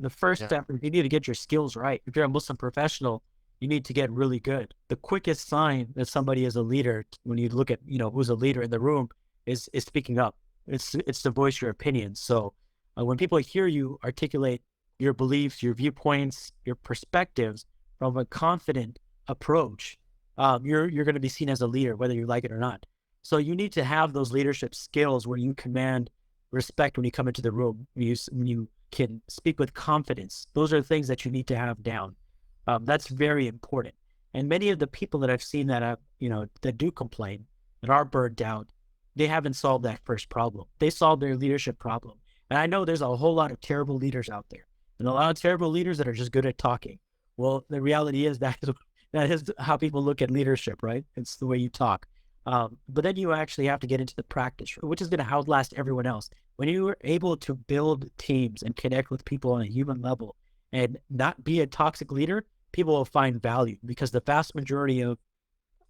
The first Yeah. step is you need to get your skills right. If you're a Muslim professional, you need to get really good. The quickest sign that somebody is a leader, when you look at, who's a leader in the room, is speaking up. It's to voice your opinions. So when people hear you articulate your beliefs, your viewpoints, your perspectives from a confident approach, you're going to be seen as a leader, whether you like it or not. So you need to have those leadership skills where you command respect when you come into the room, when you can speak with confidence. Those are things that you need to have down. That's very important. And many of the people that I've seen that that do complain, that are burned out, they haven't solved that first problem. They solved their leadership problem. And I know there's a whole lot of terrible leaders out there, and a lot of terrible leaders that are just good at talking. Well, the reality is that is how people look at leadership, right? It's the way you talk. But then you actually have to get into the practice, which is going to outlast everyone else. When you are able to build teams and connect with people on a human level and not be a toxic leader, people will find value, because the vast majority of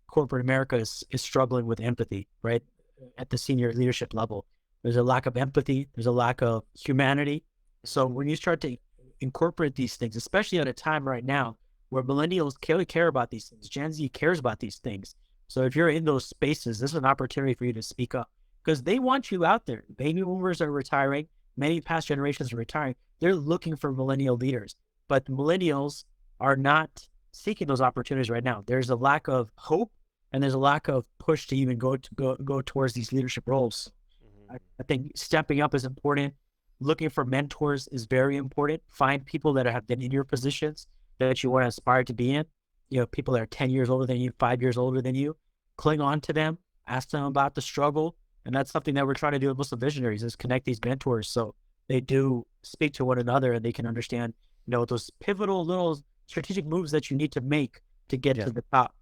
corporate America is struggling with empathy, right? At the senior leadership level, there's a lack of empathy. There's a lack of humanity. So when you start to incorporate these things, especially at a time right now where millennials care about these things, Gen Z cares about these things. So if you're in those spaces, this is an opportunity for you to speak up, because they want you out there. Baby boomers are retiring. Many past generations are retiring. They're looking for millennial leaders, but millennials are not seeking those opportunities right now. There's a lack of hope, and there's a lack of push to even go towards these leadership roles. Hmm. I think stepping up is important. Looking for mentors is very important. Find people that have been in your positions that you want to aspire to be in. People that are 10 years older than you, 5 years older than you. Cling on to them, ask them about the struggle. And that's something that we're trying to do with Muslim visionaries, is connect these mentors so they do speak to one another and they can understand, those pivotal little strategic moves that you need to make to get Yeah. to the top.